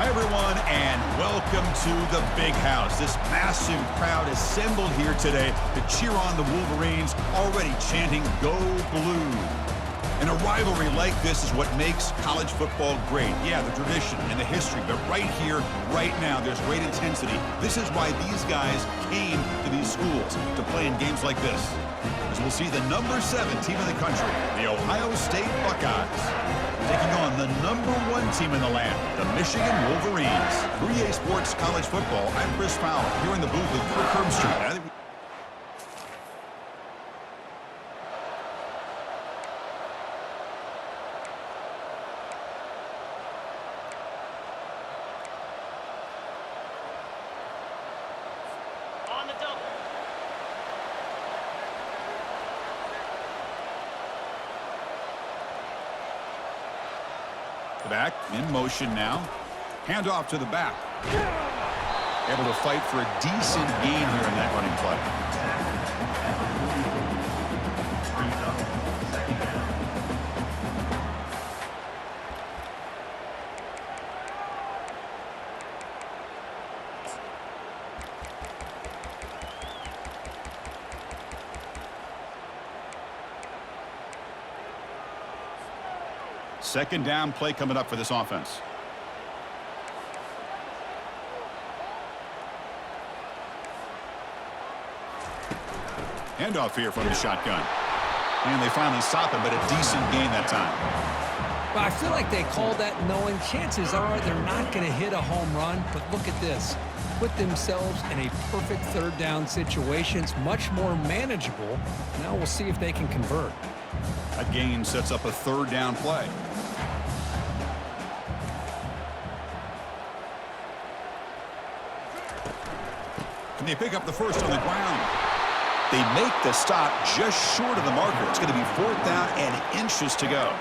Hi, everyone, and welcome to the Big House. This massive crowd assembled here today to cheer on the Wolverines, already chanting, "Go Blue." And a rivalry like this is what makes college football great. Yeah, the tradition and the history, but right here, right now, there's great intensity. This is why these guys came to these schools to play in games like this. As we'll see the number 7 team in the country, the Ohio State Buckeyes, taking on the number 1 team in the land, the Michigan Wolverines. For EA Sports College Football, I'm Chris Fowler, here in the booth with Kirk Herbstreit. The back in motion now. Handoff to the back. Able to fight for a decent gain here in that running play. Second down play coming up for this offense. Handoff here from the shotgun. And they finally stop him, but a decent gain that time. Well, I feel like they called that knowing chances are they're not going to hit a home run, but look at this. Put themselves in a perfect third down situation. It's much more manageable. Now we'll see if they can convert. That gain sets up a third down play. Can they pick up the first on the ground? They make the stop just short of the marker. It's going to be 4th down and inches to go.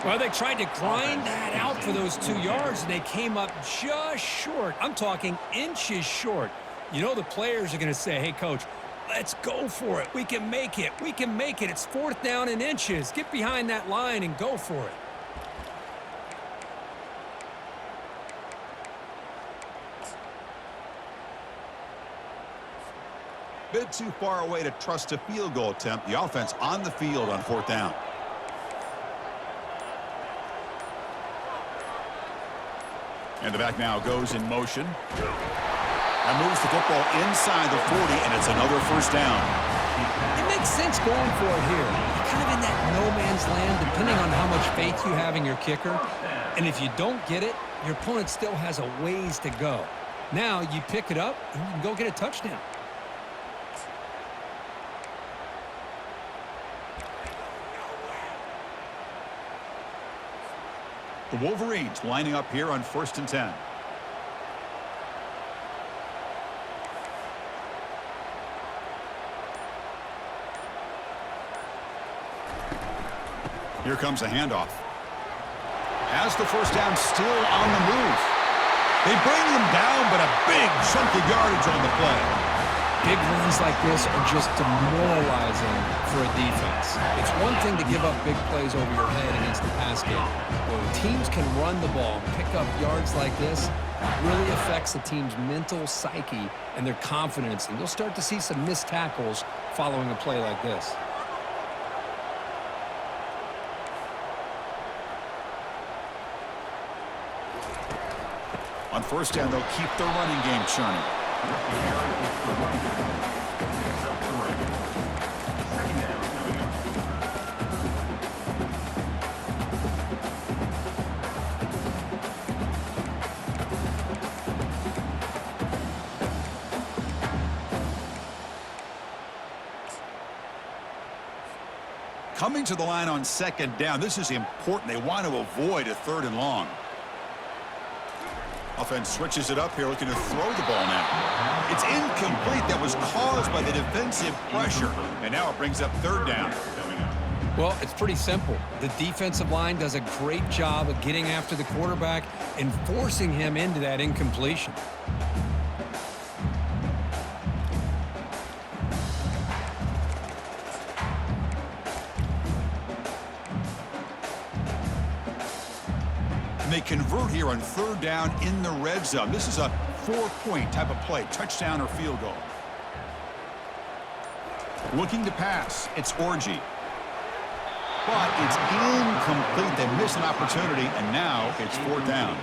Well, they tried to grind that out for those 2 yards, and they came up just short. I'm talking inches short. You know the players are going to say, hey, Coach, let's go for it. We can make it. We can make it. It's 4th down and inches. Get behind that line and go for it. Bit too far away to trust a field goal attempt. The offense on the field on 4th down. And the back now goes in motion. And moves the football inside the 40, and it's another first down. It makes sense going for it here. You're kind of in that no man's land, depending on how much faith you have in your kicker. And if you don't get it, your opponent still has a ways to go. Now you pick it up, and you can go get a touchdown. The Wolverines lining up here on 1st and 10. Here comes a handoff. Has the first down, still on the move. They bring them down, but a big chunk of yardage on the play. Big runs like this are just demoralizing for a defense. It's one thing to give up big plays over your head against the pass game. But when teams can run the ball and pick up yards like this, it really affects the team's mental psyche and their confidence. And you'll start to see some missed tackles following a play like this. On 1st down, they'll keep their running game churning. Coming to the line on 2nd down, this is important. They want to avoid a 3rd and long. Offense switches it up here, looking to throw the ball now. It's incomplete. That was caused by the defensive pressure. And now it brings up 3rd down. Well, it's pretty simple. The defensive line does a great job of getting after the quarterback and forcing him into that incompletion. they convert here on 3rd down in the red zone. This is a 4-point type of play, touchdown or field goal. Looking to pass, it's Orji. But it's incomplete. They miss an opportunity, and now it's 4th down.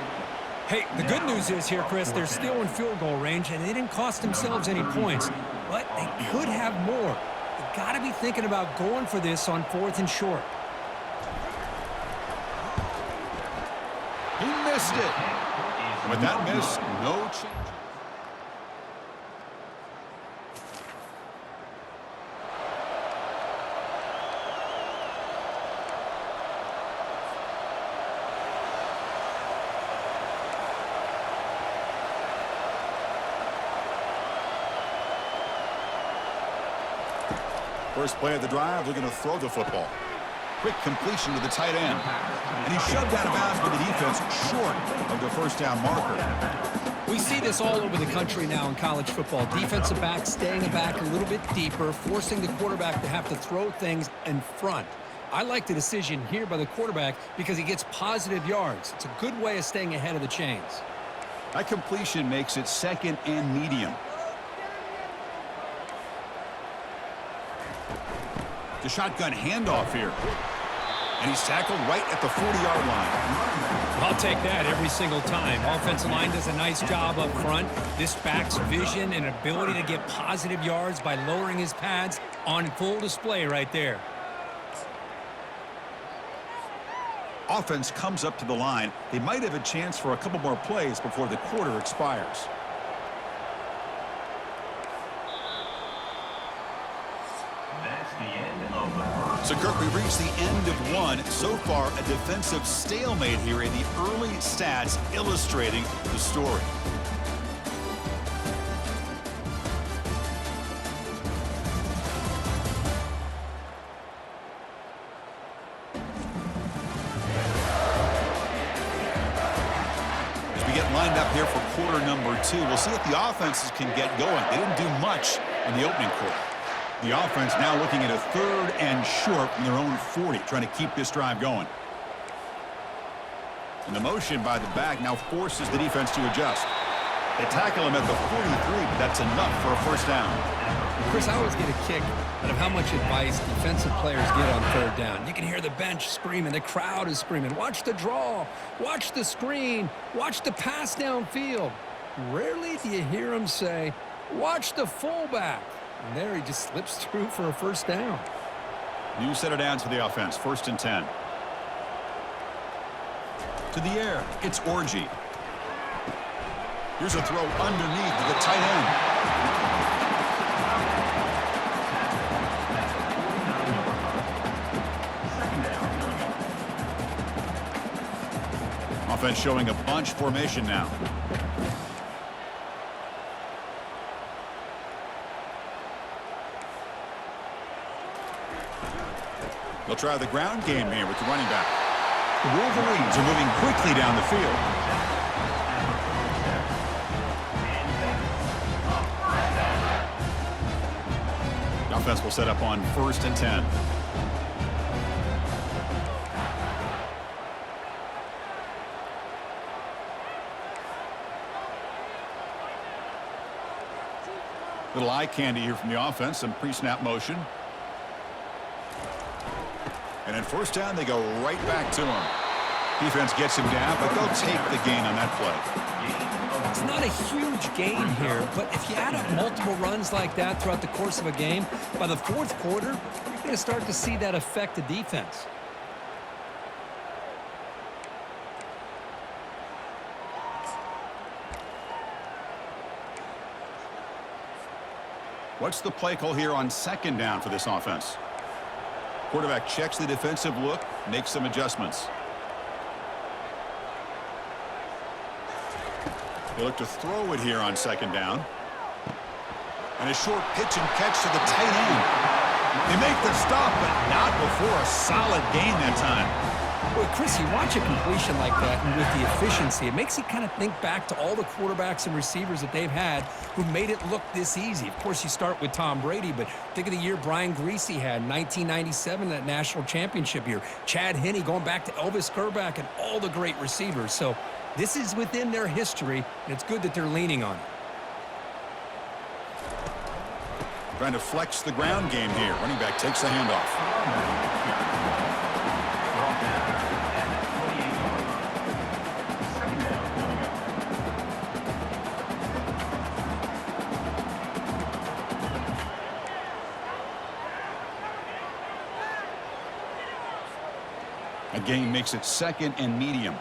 Hey, the good news is here, Chris, they're still in field goal range, and they didn't cost themselves any points, but they could have more. You got to be thinking about going for this on 4th and short. He missed it. And with that miss, no change. First play of the drive, looking to throw the football. Quick completion to the tight end. And he shoved out of bounds by the defense short of the 1st down marker. We see this all over the country now in college football. Defensive backs staying back a little bit deeper, forcing the quarterback to have to throw things in front. I like the decision here by the quarterback because he gets positive yards. It's a good way of staying ahead of the chains. That completion makes it 2nd and medium. The shotgun handoff here. And he's tackled right at the 40-yard line. I'll take that every single time. Offensive line does a nice job up front. This back's vision and ability to get positive yards by lowering his pads on full display right there. Offense comes up to the line. They might have a chance for a couple more plays before the quarter expires. So, Kirk, we reached the end of one. So far, a defensive stalemate here in the early stats illustrating the story. As we get lined up here for quarter number 2, we'll see if the offenses can get going. They didn't do much in the opening quarter. The offense now looking at a 3rd and short from their own 40, trying to keep this drive going. And the motion by the back now forces the defense to adjust. They tackle him at the 43, but that's enough for a 1st down. Chris, I always get a kick out of how much advice defensive players get on 3rd down. You can hear the bench screaming, the crowd is screaming, watch the draw, watch the screen, watch the pass downfield. Rarely do you hear them say, watch the fullback. And there he just slips through for a 1st down. New set of downs for the offense, 1st and 10. To the air, it's Orji. Here's a throw underneath to the tight end. Offense showing a bunch formation now. They'll try the ground game here with the running back. The Wolverines are moving quickly down the field. The offense will set up on 1st and 10. Little eye candy here from the offense, some pre-snap motion. And in 1st down, they go right back to him. Defense gets him down, but they'll take the gain on that play. It's not a huge gain here, but if you add up multiple runs like that throughout the course of a game, by the 4th quarter, you're going to start to see that affect the defense. What's the play call here on 2nd down for this offense? Quarterback checks the defensive look, makes some adjustments. They look to throw it here on 2nd down. And a short pitch and catch to the tight end. They make the stop, but not before a solid gain that time. Well, Chris, you watch a completion like that, and with the efficiency, it makes you kind of think back to all the quarterbacks and receivers that they've had who made it look this easy. Of course, you start with Tom Brady, but think of the year Brian Griese had in 1997, that national championship year. Chad Henne, going back to Elvis Grbac, and all the great receivers. So this is within their history, and it's good that they're leaning on it. Trying to flex the ground game here. Running back takes the handoff. A gain makes it 2nd and medium.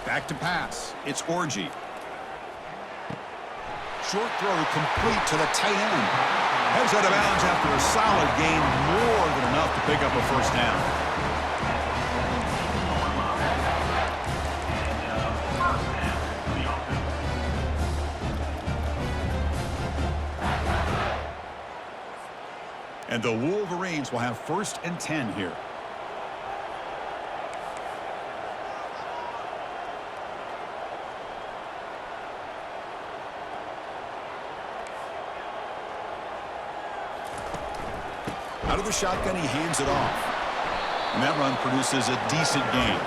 Back to pass. It's Orji. Short throw complete to the tight end. Heads out of bounds after a solid gain, more than enough to pick up a first down. And the Wolverines will have 1st and 10 here. Out of the shotgun, he hands it off. And that run produces a decent gain.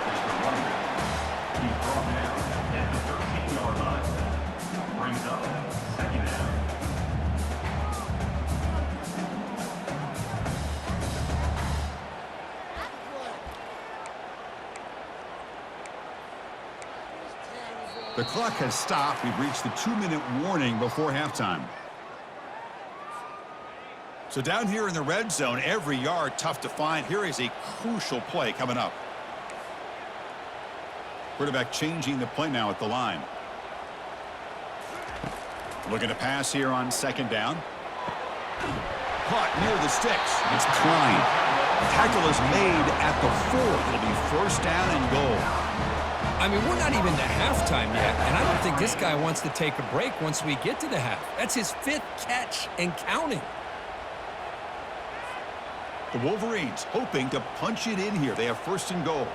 The clock has stopped. We've reached the 2-minute warning before halftime. So down here in the red zone, every yard tough to find. Here is a crucial play coming up. Quarterback changing the play now at the line. Looking to pass here on 2nd down. Caught near the sticks. It's Klein. Tackle is made at the 4. It'll be 1st down and goal. I mean, we're not even to halftime yet, and I don't think this guy wants to take a break once we get to the half. That's his 5th catch and counting. The Wolverines hoping to punch it in here. They have 1st and goal.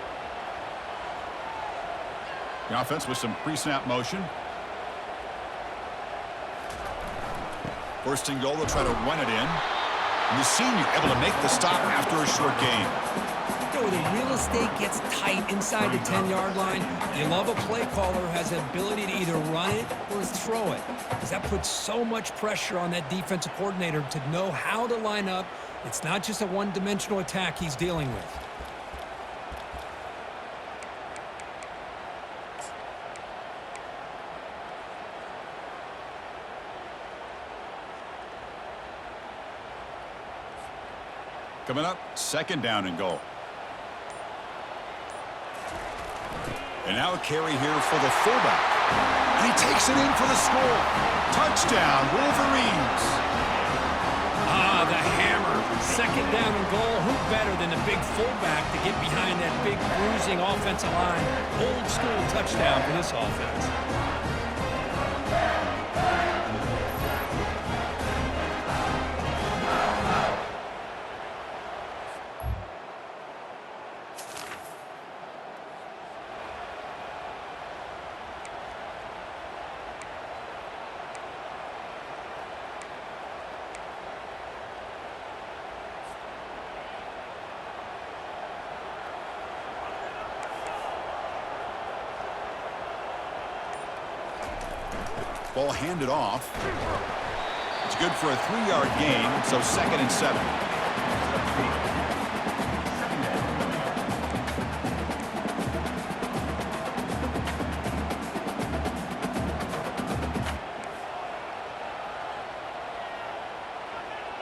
The offense with some pre-snap motion. 1st and goal, they'll try to run it in. And the senior able to make the stop after a short gain. The real estate gets tight inside the 10-yard line. You love a play caller who has the ability to either run it or throw it, because that puts so much pressure on that defensive coordinator to know how to line up. It's not just a one-dimensional attack he's dealing with. Coming up, 2nd down and goal. And now a carry here for the fullback. And he takes it in for the score. Touchdown, Wolverines. Ah, the hammer. 2nd down and goal. Who better than the big fullback to get behind that big bruising offensive line? Old school touchdown for this offense. Ball handed off. It's good for a 3-yard gain, so 2nd and 7.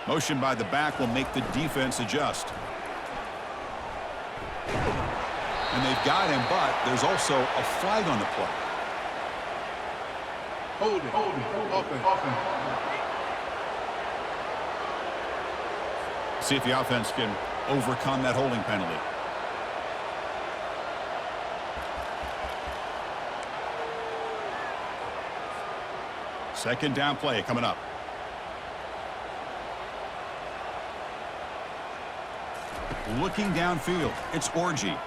Motion by the back will make the defense adjust. And they've got him, but there's also a flag on the play. Hold it. Offense. See if the offense can overcome that holding penalty. Second down play coming up. Looking downfield, it's Orji.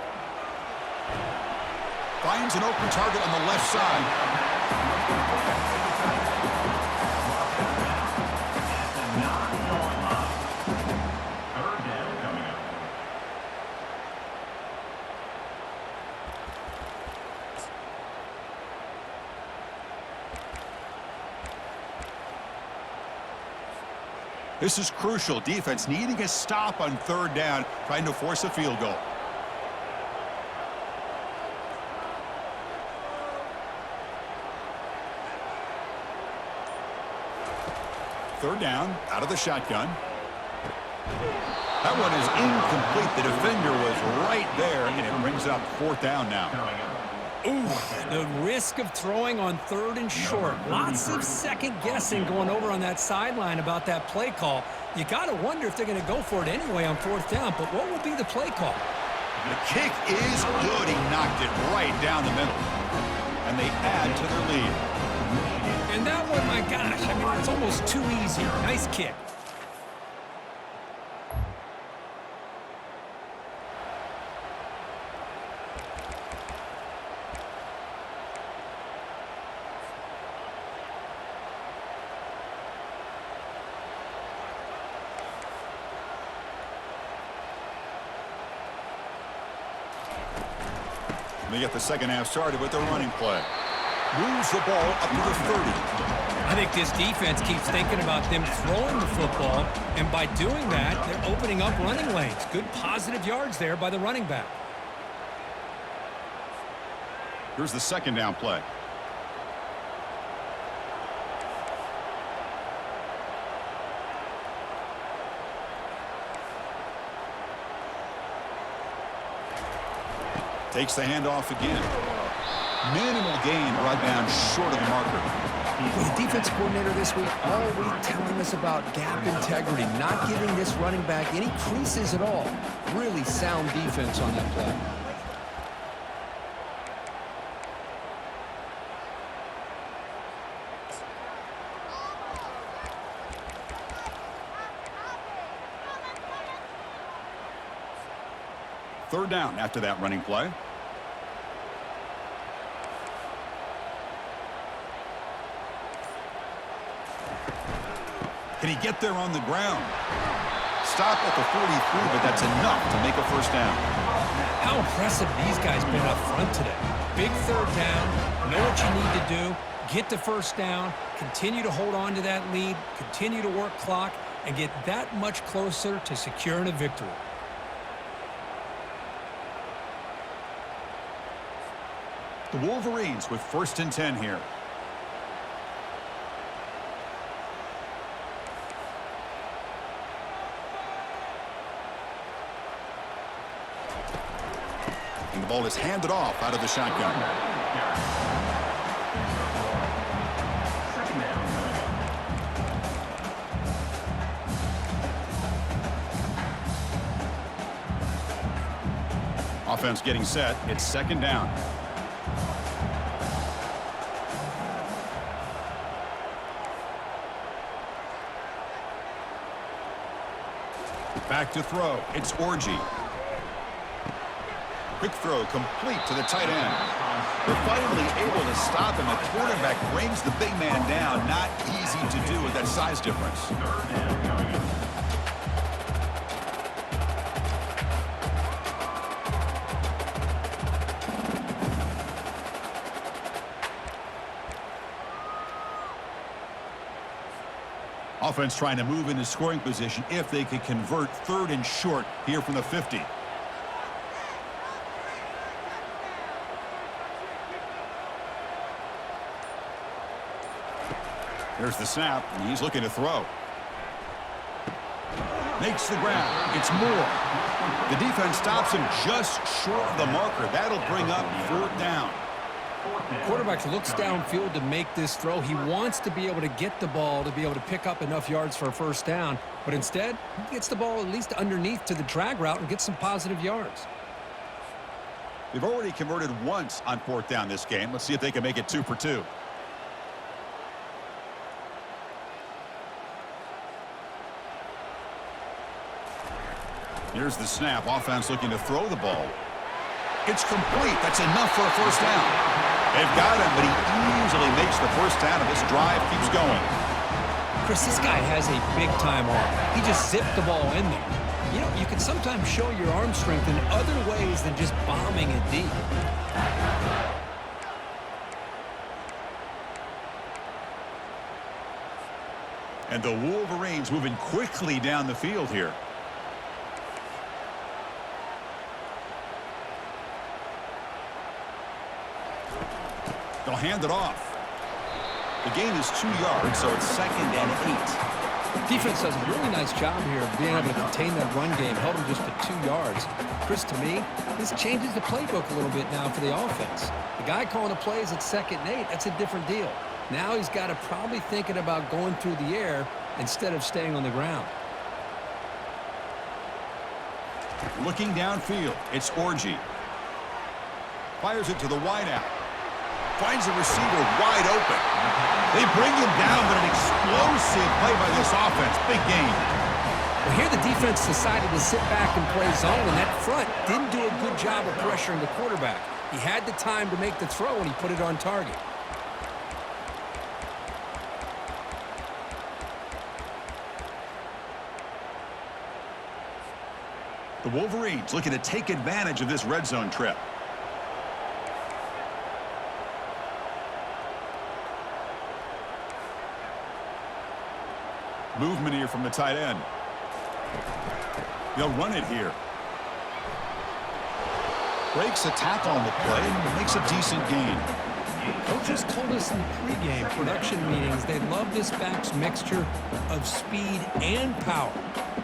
Finds an open target on the left side. This is crucial. Defense needing a stop on third down, trying to force a field goal. Third down, out of the shotgun. That one is incomplete. The defender was right there, and it brings up fourth down now. Ooh, the risk of throwing on third and short. Lots of second guessing going over on that sideline about that play call. You got to wonder if they're going to go for it anyway on fourth down, but what will be the play call? The kick is good. He knocked it right down the middle. And they add to their lead. And that one, my gosh, I mean, it's almost too easy. Nice kick. They get the second half started with their running play. Moves the ball up to the 30. I think this defense keeps thinking about them throwing the football, and by doing that, they're opening up running lanes. Good positive yards there by the running back. Here's the second down play. Takes the handoff again. Minimal gain right down short of the marker. Well, the defense coordinator this week all week telling us about gap integrity, not giving this running back any creases at all. Really sound defense on that play. Third down after that running play. Can he get there on the ground? Stop at the 43, but that's enough to make a first down. How impressive these guys been up front today. Big third down, know what you need to do, get the first down, continue to hold on to that lead, continue to work clock, and get that much closer to securing a victory. The Wolverines with 1st and 10 here. And the ball is handed off out of the shotgun. Offense getting set. It's second down. Back to throw. It's Orji. Quick throw complete to the tight end. They're finally able to stop him. The quarterback brings the big man down. Not easy to do with that size difference. Offense trying to move into scoring position if they could convert third and short here from the 50. There's the snap, and he's looking to throw. Makes the grab. It's Moore. The defense stops him just short of the marker. That'll bring up fourth down. The quarterback looks downfield to make this throw. He wants to be able to get the ball to be able to pick up enough yards for a first down, but instead, he gets the ball at least underneath to the drag route and gets some positive yards. They've already converted once on fourth down this game. Let's see if they can make it 2 for 2. Here's the snap. Offense looking to throw the ball. It's complete. That's enough for a first down. They've got him, but he easily makes the first down, and this drive keeps going. Chris, this guy has a big-time arm. He just zipped the ball in there. You know, you can sometimes show your arm strength in other ways than just bombing it deep. And the Wolverines moving quickly down the field here. They'll hand it off. The gain is 2 yards, so it's 2nd and 8. Defense does a really nice job here of being able to contain that run game, held them just to 2 yards. Chris, to me, this changes the playbook a little bit now for the offense. The guy calling the plays at 2nd and 8, that's a different deal. Now he's got to probably thinking about going through the air instead of staying on the ground. Looking downfield, it's Orji. Fires it to the wideout. Finds a receiver wide open. They bring him down, but an explosive play by this offense. Big game. Well, here the defense decided to sit back and play zone, and that front didn't do a good job of pressuring the quarterback. He had the time to make the throw, and he put it on target. The Wolverines looking to take advantage of this red zone trip. Movement here from the tight end. They'll run it here. Breaks a tackle on the play and makes a decent gain. Coaches told us in the pregame production meetings they love this back's mixture of speed and power.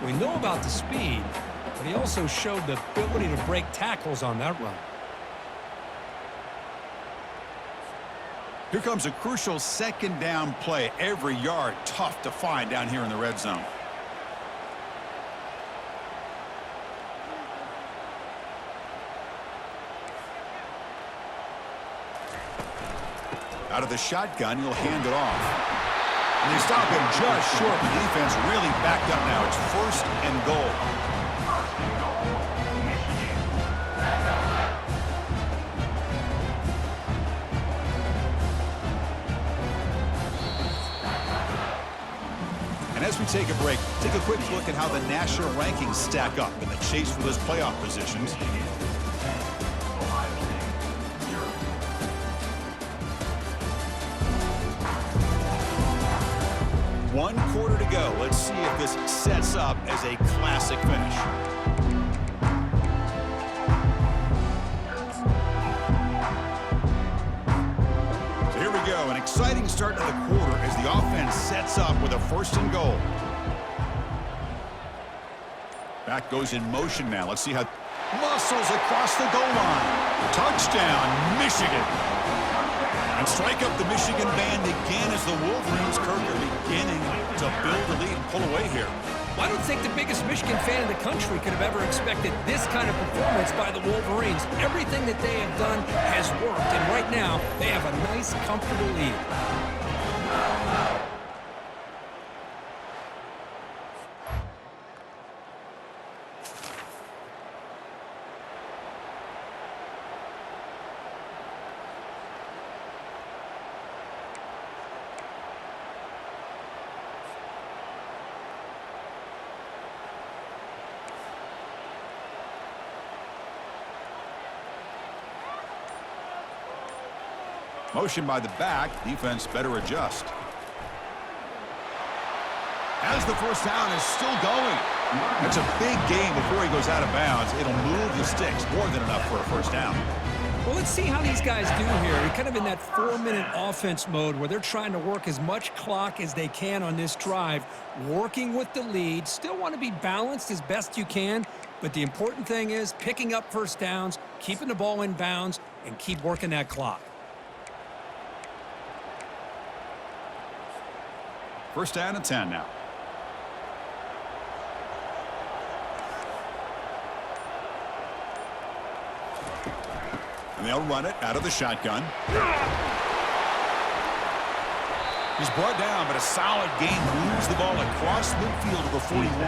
We know about the speed, but he also showed the ability to break tackles on that run. Here comes a crucial 2nd down play. Every yard tough to find down here in the red zone. Out of the shotgun, he'll hand it off. And they stop him just short. The defense really backed up now. It's 1st and goal. As we take a break, take a quick look at how the national rankings stack up in the chase for those playoff positions. One quarter to go. Let's see if this sets up as a classic finish. An exciting start to the quarter as the offense sets up with a 1st and goal. Back goes in motion now. Let's see how muscles across the goal line. Touchdown, Michigan. And strike up the Michigan band again as the Wolverines, Kirk, are beginning to build the lead and pull away here. I don't think the biggest Michigan fan in the country could have ever expected this kind of performance by the Wolverines. Everything that they have done has worked, and right now they have a nice, comfortable lead. Motion by the back. Defense better adjust. As the first down is still going. It's a big game before he goes out of bounds. It'll move the sticks more than enough for a first down. Well, let's see how these guys do here. They're kind of in that 4-minute offense mode where they're trying to work as much clock as they can on this drive, working with the lead. Still want to be balanced as best you can, but the important thing is picking up first downs, keeping the ball in bounds, and keep working that clock. First down and 10 now. And they'll run it out of the shotgun. He's brought down, but a solid gain moves the ball across midfield to the 41.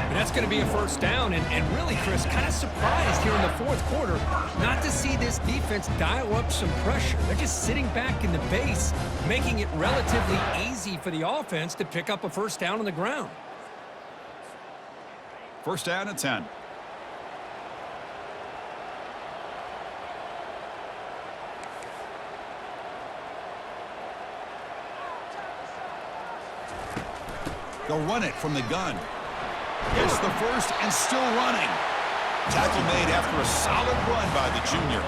And that's going to be a first down. And really, Chris, kind of surprised here in the fourth quarter not to see this defense dial up some pressure. They're just sitting back in the base, making it relatively easy for the offense to pick up a first down on the ground. First down at 10. They'll run it from the gun. Gets the first and still running. Tackle made after a solid run by the junior.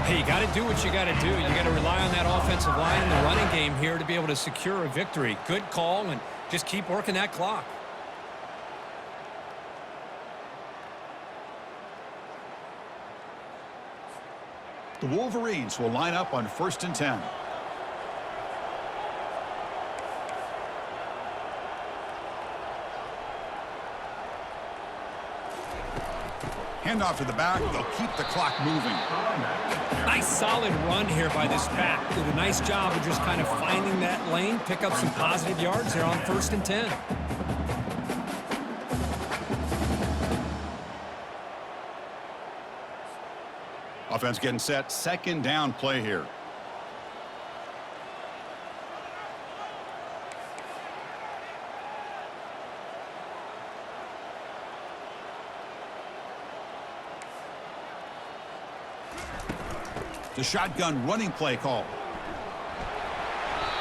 Hey, you got to do what you got to do. You got to rely on that offensive line in the running game here to be able to secure a victory. Good call, and just keep working that clock. The Wolverines will line up on 1st and 10. Handoff to the back. They'll keep the clock moving. Nice solid run here by this back. Did a nice job of just kind of finding that lane, pick up some positive yards there on 1st and 10. Offense getting set. Second down play here. The shotgun running play call.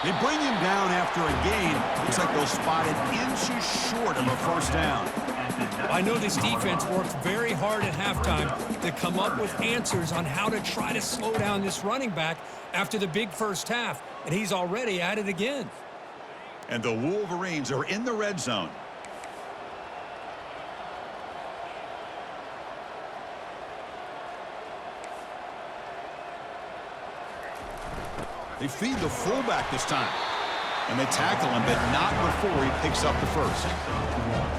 They bring him down after a gain. Looks like they'll spot it inches short of a first down. I know this defense worked very hard at halftime to come up with answers on how to try to slow down this running back after the big first half, and he's already at it again. And the Wolverines are in the red zone. They feed the fullback this time. And they tackle him, but not before he picks up the first.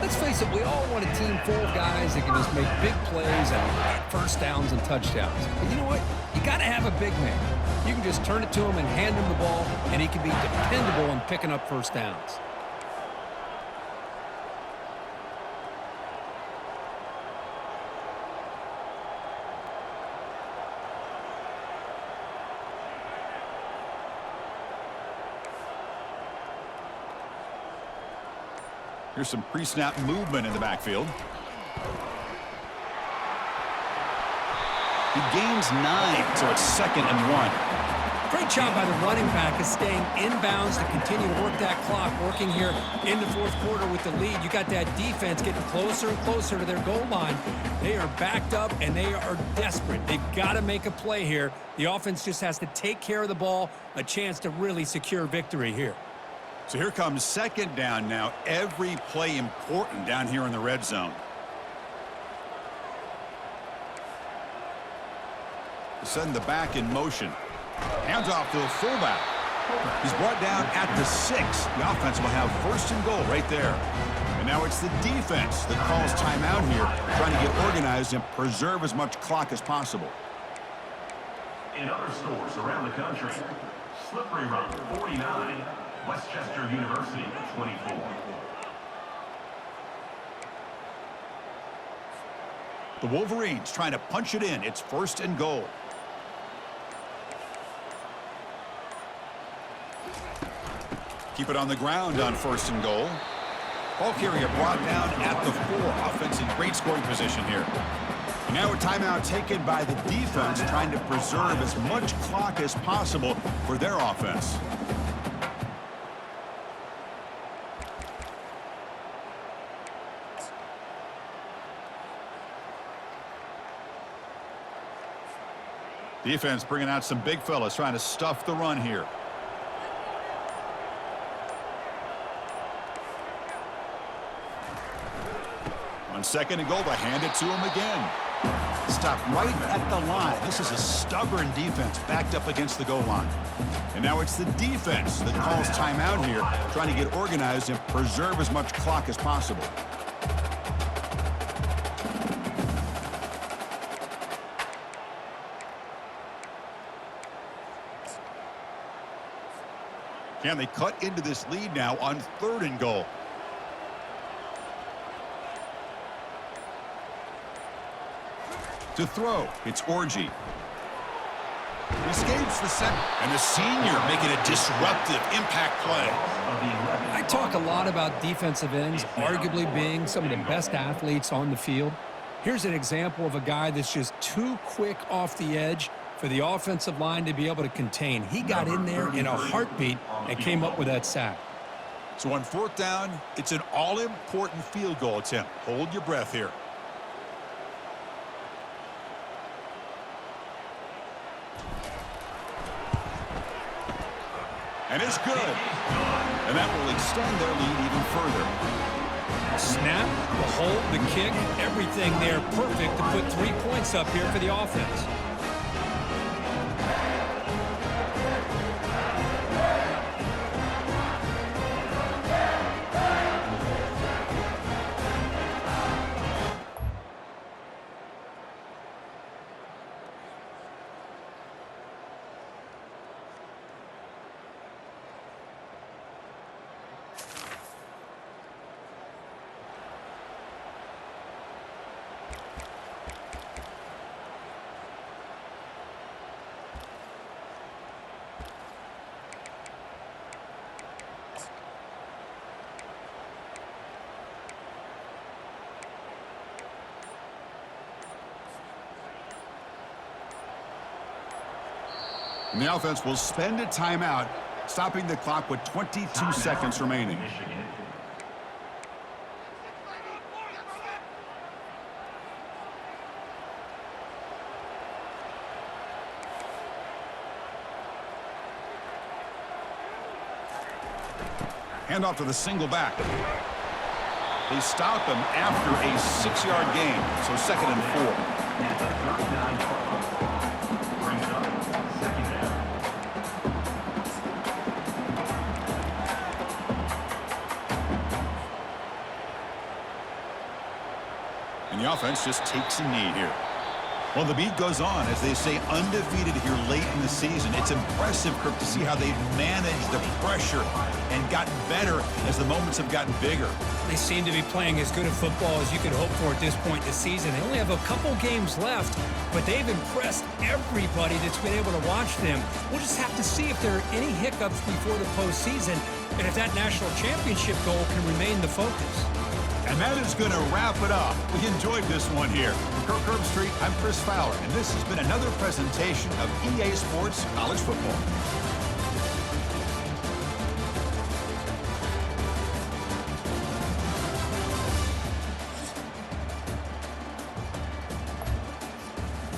Let's face it, we all want a team full of guys that can just make big plays and get first downs and touchdowns. But you know what? You got to have a big man. You can just turn it to him and hand him the ball, and he can be dependable in picking up first downs. Here's some pre-snap movement in the backfield. He gains 9, so it's 2nd and 1. Great job by the running back of staying inbounds to continue to work that clock, working here in the fourth quarter with the lead. You got that defense getting closer and closer to their goal line. They are backed up, and they are desperate. They've got to make a play here. The offense just has to take care of the ball, a chance to really secure victory here. So here comes 2nd down now. Every play important down here in the red zone. Send the back in motion. Hands off to the fullback. He's brought down at the 6. The offense will have 1st and goal right there. And now it's the defense that calls timeout here, trying to get organized and preserve as much clock as possible. In other stores around the country, Slippery Rock 49. Westchester University, 24. The Wolverines trying to punch it in. It's 1st and goal. Keep it on the ground on 1st and goal. Ball carrier brought down at the 4. Offense in great scoring position here. And now a timeout taken by the defense, trying to preserve as much clock as possible for their offense. Defense bringing out some big fellas trying to stuff the run here. On 2nd and goal, they hand it to him again. Stop right at the line. This is a stubborn defense backed up against the goal line. And now it's the defense that calls timeout here, trying to get organized and preserve as much clock as possible. Can they cut into this lead now on 3rd and goal? To throw, it's Orji. Escapes the center. And the senior making a disruptive impact play. I talk a lot about defensive ends, arguably being some of the best athletes on the field. Here's an example of a guy that's just too quick off the edge for the offensive line to be able to contain. He got in there in a heartbeat and came up with that sack. So on 4th down, it's an all-important field goal attempt. Hold your breath here. And it's good. And that will extend their lead even further. Snap, the hold, the kick, everything there perfect to put 3 points up here for the offense. And the offense will spend a timeout, stopping the clock with 22 seconds remaining. Hand off to the single back. They stop him after a 6-yard gain, so 2nd and 4. And the offense just takes a knee here. Well, the beat goes on, as they say, undefeated here late in the season. It's impressive, Kirk, to see how they've managed the pressure and gotten better as the moments have gotten bigger. They seem to be playing as good a football as you could hope for at this point in the season. They only have a couple games left, but they've impressed everybody that's been able to watch them. We'll just have to see if there are any hiccups before the postseason and if that national championship goal can remain the focus. And that is going to wrap it up. We enjoyed this one here. For Kirk Herbstreit, I'm Chris Fowler, and this has been another presentation of EA Sports College Football.